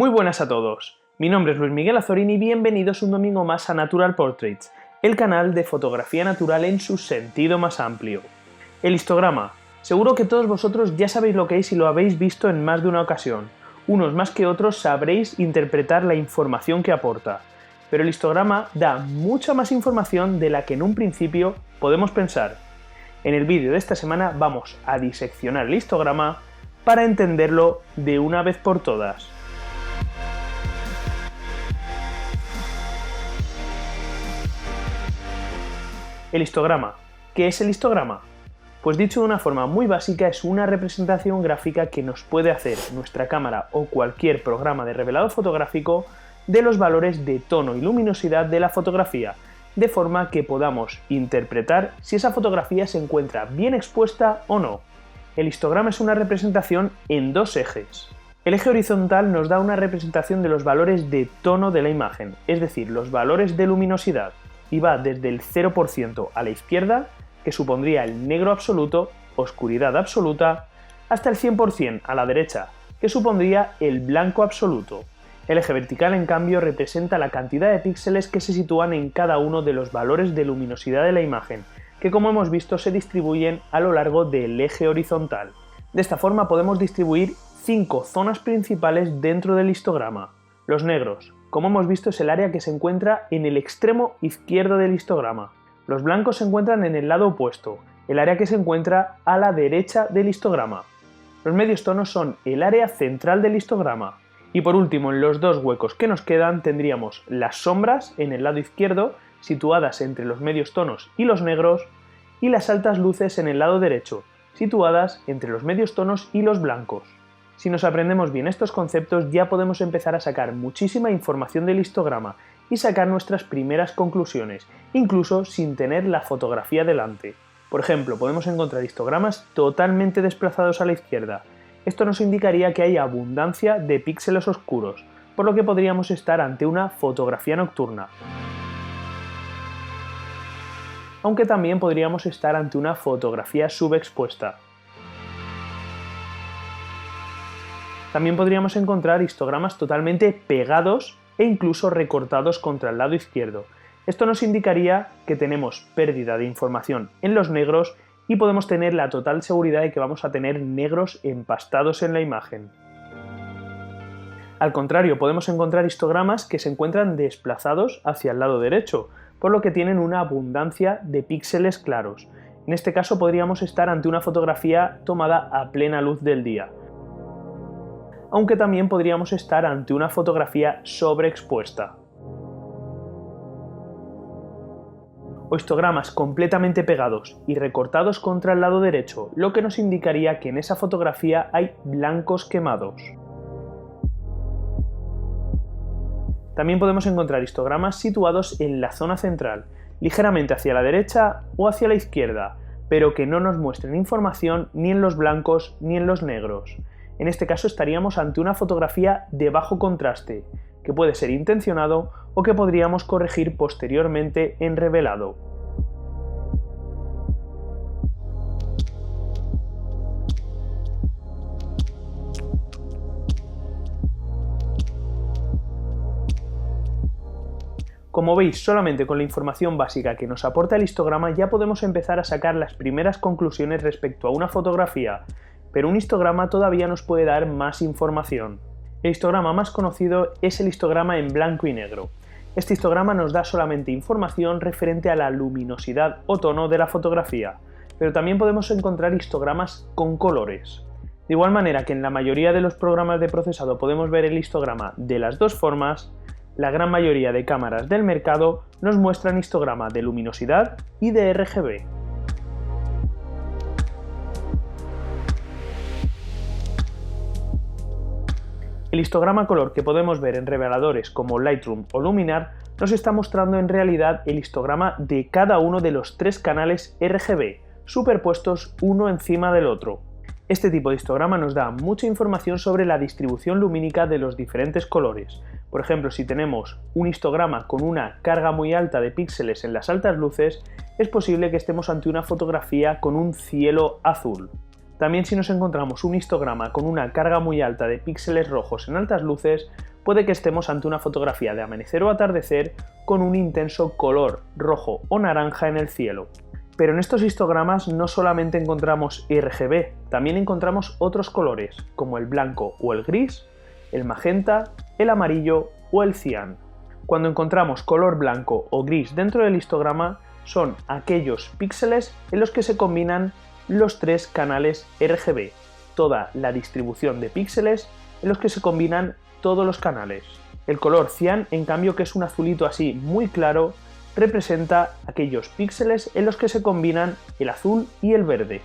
Muy buenas a todos, mi nombre es Luis Miguel Azorín y bienvenidos un domingo más a Natural Portraits, el canal de fotografía natural en su sentido más amplio. El histograma. Seguro que todos vosotros ya sabéis lo que es y lo habéis visto en más de una ocasión. Unos más que otros sabréis interpretar la información que aporta. Pero el histograma da mucha más información de la que en un principio podemos pensar. En el vídeo de esta semana vamos a diseccionar el histograma para entenderlo de una vez por todas. El histograma. ¿Qué es el histograma? Pues dicho de una forma muy básica, es una representación gráfica que nos puede hacer nuestra cámara o cualquier programa de revelado fotográfico de los valores de tono y luminosidad de la fotografía, de forma que podamos interpretar si esa fotografía se encuentra bien expuesta o no. El histograma es una representación en dos ejes. El eje horizontal nos da una representación de los valores de tono de la imagen, es decir, los valores de luminosidad, y va desde el 0% a la izquierda, que supondría el negro absoluto, oscuridad absoluta, hasta el 100% a la derecha, que supondría el blanco absoluto. El eje vertical, en cambio, representa la cantidad de píxeles que se sitúan en cada uno de los valores de luminosidad de la imagen, que como hemos visto se distribuyen a lo largo del eje horizontal. De esta forma podemos distribuir 5 zonas principales dentro del histograma. Los negros, como hemos visto, es el área que se encuentra en el extremo izquierdo del histograma. Los blancos se encuentran en el lado opuesto, el área que se encuentra a la derecha del histograma. Los medios tonos son el área central del histograma. Y por último, en los dos huecos que nos quedan tendríamos las sombras en el lado izquierdo, situadas entre los medios tonos y los negros, y las altas luces en el lado derecho, situadas entre los medios tonos y los blancos. Si nos aprendemos bien estos conceptos, ya podemos empezar a sacar muchísima información del histograma y sacar nuestras primeras conclusiones, incluso sin tener la fotografía delante. Por ejemplo, podemos encontrar histogramas totalmente desplazados a la izquierda. Esto nos indicaría que hay abundancia de píxeles oscuros, por lo que podríamos estar ante una fotografía nocturna. Aunque también podríamos estar ante una fotografía subexpuesta. También podríamos encontrar histogramas totalmente pegados e incluso recortados contra el lado izquierdo. Esto nos indicaría que tenemos pérdida de información en los negros y podemos tener la total seguridad de que vamos a tener negros empastados en la imagen. Al contrario, podemos encontrar histogramas que se encuentran desplazados hacia el lado derecho, por lo que tienen una abundancia de píxeles claros. En este caso podríamos estar ante una fotografía tomada a plena luz del día. Aunque también podríamos estar ante una fotografía sobreexpuesta. O histogramas completamente pegados y recortados contra el lado derecho, lo que nos indicaría que en esa fotografía hay blancos quemados. También podemos encontrar histogramas situados en la zona central, ligeramente hacia la derecha o hacia la izquierda, pero que no nos muestren información ni en los blancos ni en los negros. En este caso estaríamos ante una fotografía de bajo contraste, que puede ser intencionado o que podríamos corregir posteriormente en revelado. Como veis, solamente con la información básica que nos aporta el histograma ya podemos empezar a sacar las primeras conclusiones respecto a una fotografía, pero un histograma todavía nos puede dar más información. El histograma más conocido es el histograma en blanco y negro. Este histograma nos da solamente información referente a la luminosidad o tono de la fotografía, pero también podemos encontrar histogramas con colores. De igual manera que en la mayoría de los programas de procesado podemos ver el histograma de las dos formas, la gran mayoría de cámaras del mercado nos muestran histograma de luminosidad y de RGB. El histograma color que podemos ver en reveladores como Lightroom o Luminar nos está mostrando en realidad el histograma de cada uno de los 3 canales RGB, superpuestos uno encima del otro. Este tipo de histograma nos da mucha información sobre la distribución lumínica de los diferentes colores. Por ejemplo, si tenemos un histograma con una carga muy alta de píxeles en las altas luces, es posible que estemos ante una fotografía con un cielo azul. También si nos encontramos un histograma con una carga muy alta de píxeles rojos en altas luces, puede que estemos ante una fotografía de amanecer o atardecer con un intenso color rojo o naranja en el cielo. Pero en estos histogramas no solamente encontramos RGB, también encontramos otros colores, como el blanco o el gris, el magenta, el amarillo o el cian. Cuando encontramos color blanco o gris dentro del histograma, son aquellos píxeles en los que se combinan los tres canales RGB, toda la distribución de píxeles en los que se combinan todos los canales. El color cian, en cambio, que es un azulito así muy claro, representa aquellos píxeles en los que se combinan el azul y el verde.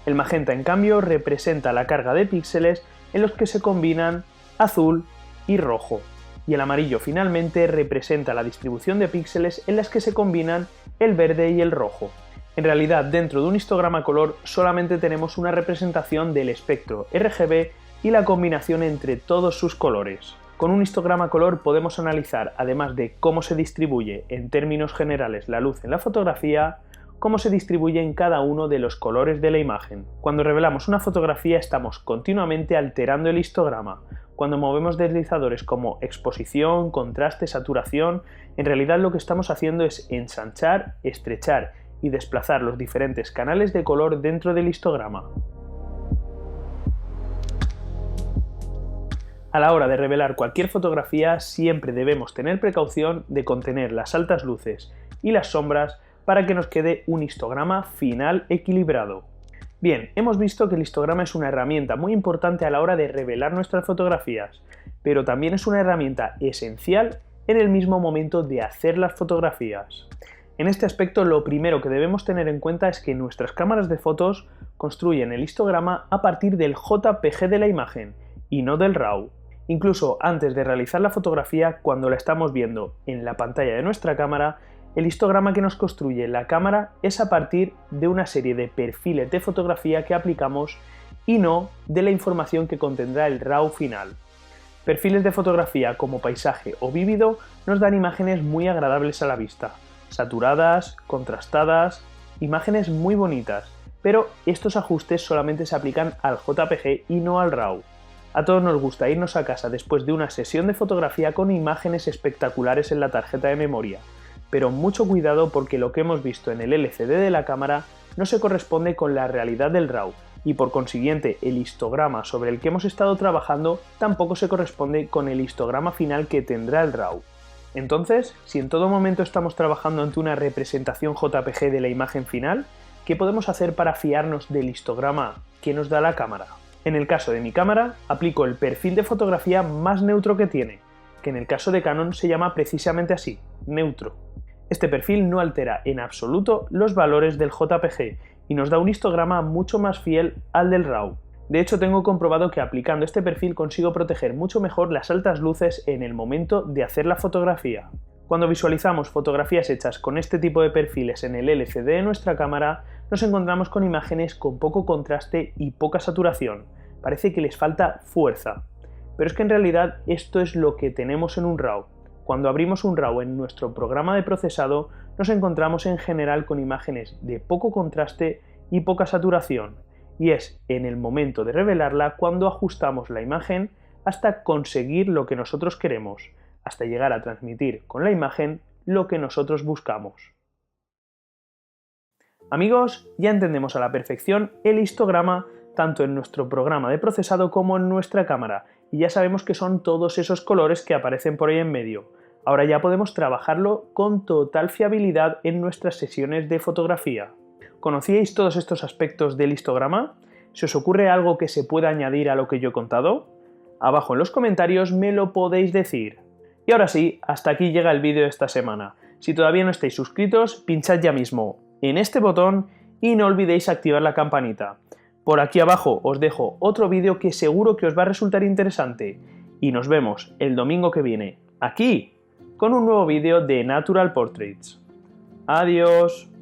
El magenta, en cambio, representa la carga de píxeles en los que se combinan azul y rojo. Y el amarillo, finalmente, representa la distribución de píxeles en las que se combinan el verde y el rojo. En realidad, dentro de un histograma color solamente tenemos una representación del espectro RGB y la combinación entre todos sus colores. Con un histograma color podemos analizar, además de cómo se distribuye en términos generales la luz en la fotografía, cómo se distribuye en cada uno de los colores de la imagen. Cuando revelamos una fotografía estamos continuamente alterando el histograma. Cuando movemos deslizadores como exposición, contraste, saturación, en realidad lo que estamos haciendo es ensanchar, estrechar y desplazar los diferentes canales de color dentro del histograma. A la hora de revelar cualquier fotografía siempre debemos tener precaución de contener las altas luces y las sombras para que nos quede un histograma final equilibrado. Bien, hemos visto que el histograma es una herramienta muy importante a la hora de revelar nuestras fotografías, pero también es una herramienta esencial en el mismo momento de hacer las fotografías. En este aspecto, lo primero que debemos tener en cuenta es que nuestras cámaras de fotos construyen el histograma a partir del JPG de la imagen y no del RAW. Incluso antes de realizar la fotografía, cuando la estamos viendo en la pantalla de nuestra cámara, el histograma que nos construye la cámara es a partir de una serie de perfiles de fotografía que aplicamos y no de la información que contendrá el RAW final. Perfiles de fotografía como paisaje o vívido nos dan imágenes muy agradables a la vista, saturadas, contrastadas, imágenes muy bonitas, pero estos ajustes solamente se aplican al JPG y no al RAW. A todos nos gusta irnos a casa después de una sesión de fotografía con imágenes espectaculares en la tarjeta de memoria, pero mucho cuidado porque lo que hemos visto en el LCD de la cámara no se corresponde con la realidad del RAW y por consiguiente el histograma sobre el que hemos estado trabajando tampoco se corresponde con el histograma final que tendrá el RAW. Entonces, si en todo momento estamos trabajando ante una representación JPG de la imagen final, ¿qué podemos hacer para fiarnos del histograma que nos da la cámara? En el caso de mi cámara, aplico el perfil de fotografía más neutro que tiene, que en el caso de Canon se llama precisamente así, neutro. Este perfil no altera en absoluto los valores del JPG y nos da un histograma mucho más fiel al del RAW. De hecho, tengo comprobado que aplicando este perfil consigo proteger mucho mejor las altas luces en el momento de hacer la fotografía. Cuando visualizamos fotografías hechas con este tipo de perfiles en el LCD de nuestra cámara, nos encontramos con imágenes con poco contraste y poca saturación. Parece que les falta fuerza. Pero es que en realidad esto es lo que tenemos en un RAW. Cuando abrimos un RAW en nuestro programa de procesado, nos encontramos en general con imágenes de poco contraste y poca saturación, y es en el momento de revelarla cuando ajustamos la imagen hasta conseguir lo que nosotros queremos, hasta llegar a transmitir con la imagen lo que nosotros buscamos. Amigos, ya entendemos a la perfección el histograma tanto en nuestro programa de procesado como en nuestra cámara, y ya sabemos que son todos esos colores que aparecen por ahí en medio. Ahora ya podemos trabajarlo con total fiabilidad en nuestras sesiones de fotografía. ¿Conocíais todos estos aspectos del histograma? ¿Se os ocurre algo que se pueda añadir a lo que yo he contado? Abajo en los comentarios me lo podéis decir. Y ahora sí, hasta aquí llega el vídeo de esta semana. Si todavía no estáis suscritos, pinchad ya mismo en este botón y no olvidéis activar la campanita. Por aquí abajo os dejo otro vídeo que seguro que os va a resultar interesante. Y nos vemos el domingo que viene, aquí, con un nuevo vídeo de Natural Portraits. ¡Adiós!